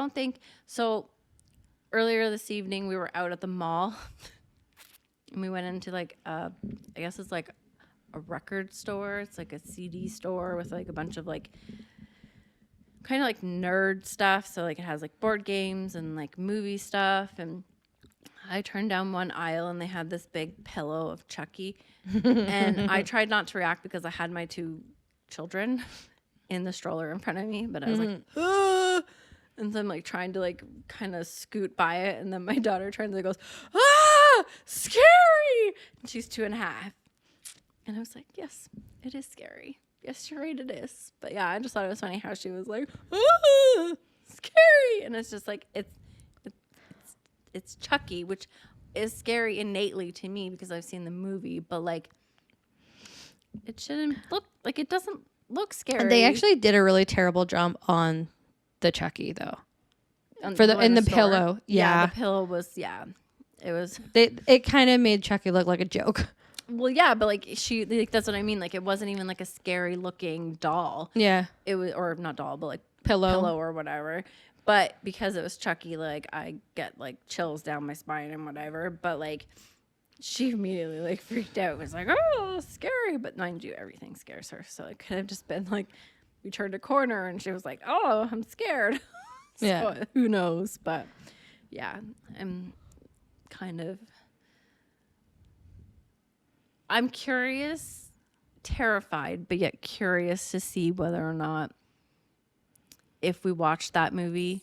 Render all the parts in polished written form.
don't think so. Earlier this evening, we were out at the mall, and we went into like I guess it's like a record store. It's like a CD store with like a bunch of like kind of like nerd stuff. So like it has like board games and like movie stuff. And I turned down one aisle, and they had this big pillow of Chucky, and I tried not to react because I had my 2 children in the stroller in front of me, but I was like, ah! And so I'm like trying to like kind of scoot by it, and then my daughter turns and goes, ah, scary! And she's 2.5, and I was like, yes, it is scary. Yes, you're right, it is. But yeah, I just thought it was funny how she was like, ah, scary, and it's just like it's Chucky, which is scary innately to me because I've seen the movie, but like it shouldn't look like, it doesn't look scary. They actually did a really terrible job on the Chucky though. In the store. pillow. Yeah. The pillow was, it was. It kind of made Chucky look like a joke. Well, yeah, but like that's what I mean. Like it wasn't even like a scary looking doll. Yeah. It was, or not doll, but like Pillow or whatever. But because it was Chucky, like I get like chills down my spine and whatever. But like she immediately like freaked out. It was like, oh, scary. But mind you, everything scares her. So it could have just been like we turned a corner and she was like, oh, I'm scared. So yeah. who knows? But yeah, I'm curious, terrified, but yet curious to see whether or not if we watched that movie,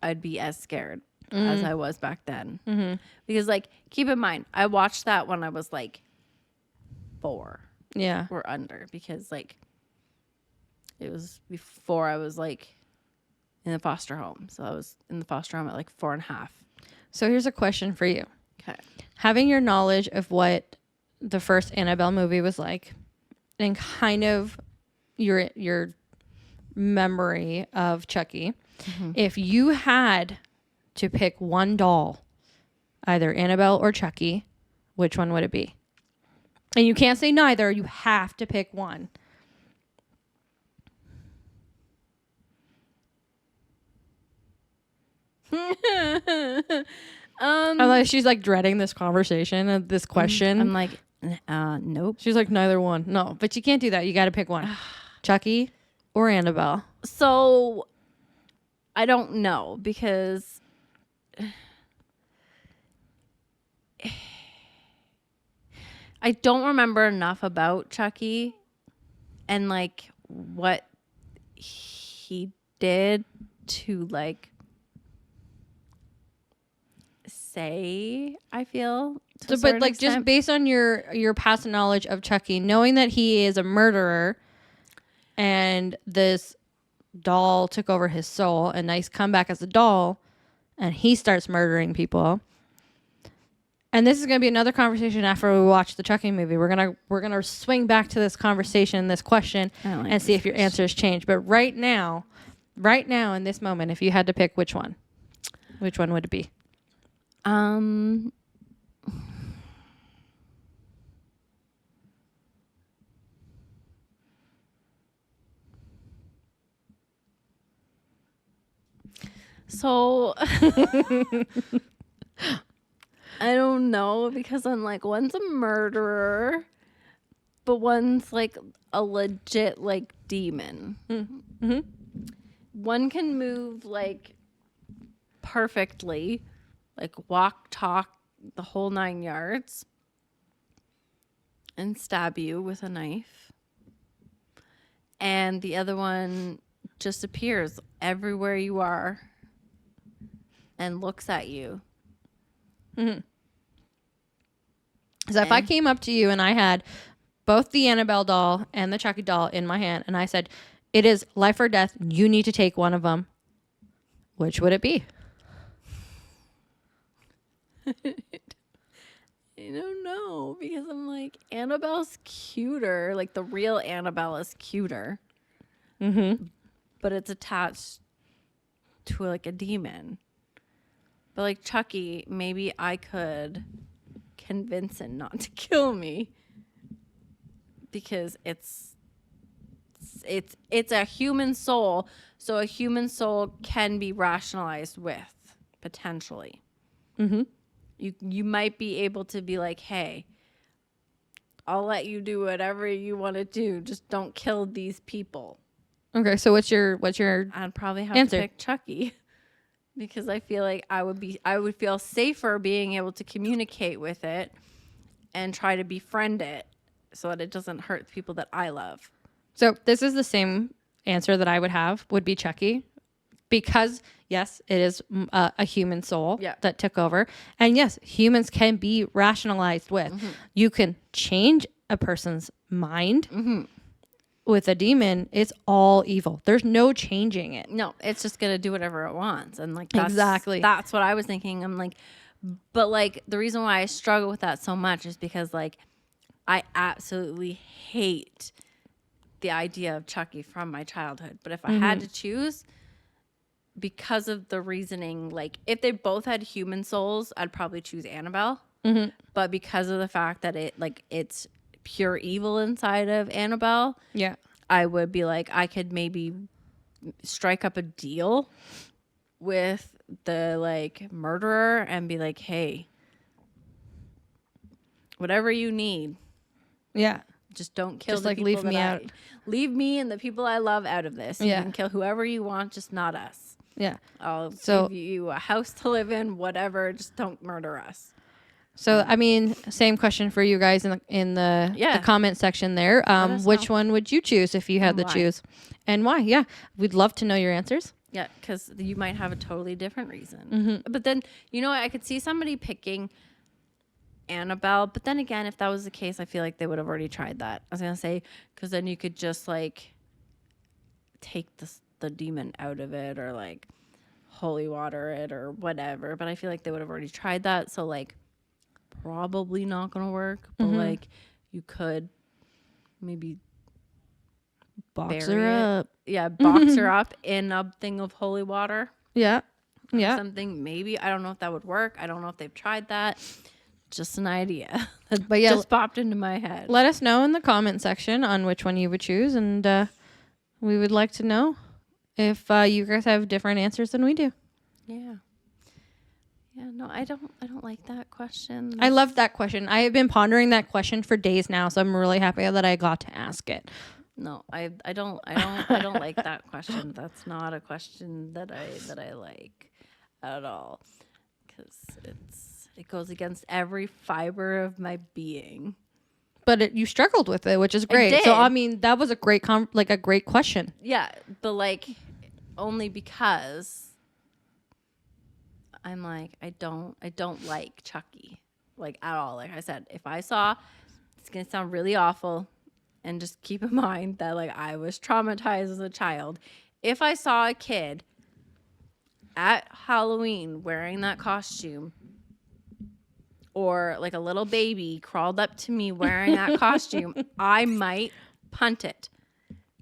I'd be as scared as I was back then. Mm-hmm. Because like, keep in mind, I watched that when I was like 4 or under, because like it was before I was like in the foster home. So I was in the foster home at like 4.5. So here's a question for you. Okay. Having your knowledge of what the first Annabelle movie was like, and kind of your memory of Chucky, if you had to pick one doll, either Annabelle or Chucky, which one would it be? And you can't say neither. You have to pick one. Unless she's like dreading this conversation and this question. I'm like, nope. She's like, neither one. No, but you can't do that. You got to pick one. Chucky or Annabelle. So I don't know, because I don't remember enough about Chucky and like what he did to like say, I feel. So, but like just based on your past knowledge of Chucky, knowing that he is a murderer and this doll took over his soul and now he's come back as a doll and he starts murdering people. And this is going to be another conversation after we watch the Chucky movie. We're going to swing back to this conversation, this question, and see if your answers change. But right now in this moment, if you had to pick which one would it be? So I don't know, because I'm like, one's a murderer, but one's like a legit like demon. Mm-hmm. One can move like perfectly, like walk, talk, the whole 9 yards, and stab you with a knife. And the other one just appears everywhere you are and looks at you. Mm-hmm. So if I came up to you and I had both the Annabelle doll and the Chucky doll in my hand, and I said, it is life or death, you need to take one of them, which would it be? I don't know, because I'm like, Annabelle's cuter. Like, the real Annabelle is cuter. Mm-hmm. But it's attached to like a demon. But like Chucky, maybe I could convince him not to kill me because it's it's a human soul, so a human soul can be rationalized with, potentially. Mm-hmm. You might be able to be like, hey, I'll let you do whatever you want to do, just don't kill these people. Okay, so what's your I'd probably have answer? to pick Chucky. Because I feel like I would feel safer being able to communicate with it and try to befriend it so that it doesn't hurt the people that I love. So this is the same answer that I would have, would be Chucky, because yes, it is a human soul that took over, and yes, humans can be rationalized with. You can change a person's mind. With a demon, it's all evil. There's no changing it. No, it's just gonna do whatever it wants, and like Exactly. That's what I was thinking. I'm like, but like the reason why I struggle with that so much is because like I absolutely hate the idea of Chucky from my childhood. But if I had to choose, because of the reasoning, like if they both had human souls, I'd probably choose Annabelle. But because of the fact that it's pure evil inside of Annabelle, Yeah. I would be like, I could maybe strike up a deal with the like murderer and be like, hey, whatever you need, Yeah. just don't kill Just the like people leave me out. Leave me and the people I love out of this. You can kill whoever you want, just not us. Yeah. I'll give you a house to live in, whatever, just don't murder us. So I mean, same question for you guys in the comment section there. Which one would you choose if you had to choose, and why? Yeah, we'd love to know your answers. Yeah, because you might have a totally different reason. But then I could see somebody picking Annabelle. But then again, if that was the case, I feel like they would have already tried that. I was gonna say, because then you could just like take the demon out of it, or like holy water it, or whatever. But I feel like they would have already tried that. So like, probably not gonna work. But like, you could maybe Box her up. Yeah, box her up in a thing of holy water. Yeah. Yeah. Something maybe. I don't know if that would work. I don't know if they've tried that. Just an idea that just popped into my head. Let us know in the comment section on which one you would choose, and we would like to know if you guys have different answers than we do. Yeah. Yeah, no, I don't like that question. I love that question. I have been pondering that question for days now, so I'm really happy that I got to ask it. No, I don't like that question. That's not a question that I like at all, because it goes against every fiber of my being. But you struggled with it, which is great. I did. So I mean, that was a great a great question. Yeah, but like only because I'm like, I don't like Chucky, like at all. Like I said, if I saw, it's gonna sound really awful, and just keep in mind that like I was traumatized as a child. If I saw a kid at Halloween wearing that costume, or like a little baby crawled up to me wearing that costume, I might punt it,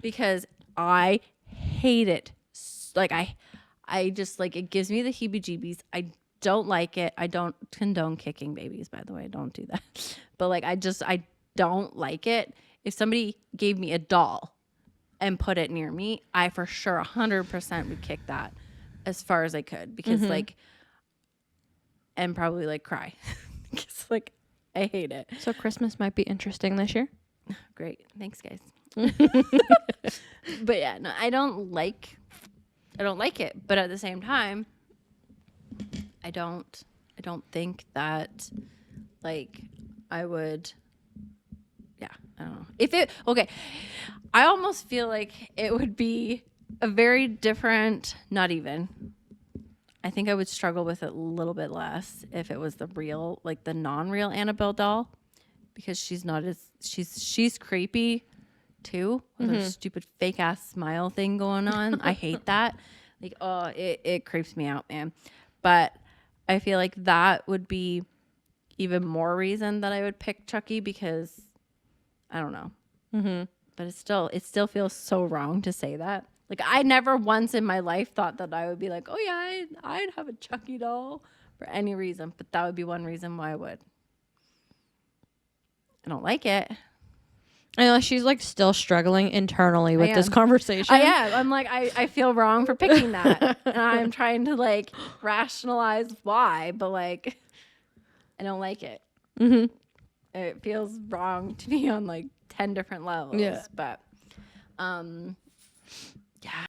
because I hate it. Like I just like, it gives me the heebie-jeebies. I don't like it. I don't condone kicking babies, by the way. Don't do that. But like, I don't like it. If somebody gave me a doll and put it near me, I for sure 100% would kick that as far as I could, because like, and probably like cry. Because like, I hate it. So Christmas might be interesting this year. Great. Thanks, guys. But yeah, no, I don't like it, but at the same time, I don't think that like I would, yeah, I don't know. I almost feel like it would be a very different, not even, I think I would struggle with it a little bit less if it was the real, like the non-real Annabelle doll, because she's not as, she's creepy too, with her stupid fake ass smile thing going on. I hate that. Like, oh, it creeps me out, man. But I feel like that would be even more reason that I would pick Chucky, because I don't know. But it still feels so wrong to say that. Like, I never once in my life thought that I would be like, oh yeah, I'd have a Chucky doll for any reason. But that would be one reason why I would. I don't like it. I know she's like still struggling internally with this am. conversation. I am. I'm like, I feel wrong for picking that. And I'm trying to like rationalize why, but like, I don't like it. Mm-hmm. It feels wrong to me on like 10 different levels. Yeah. But, yeah.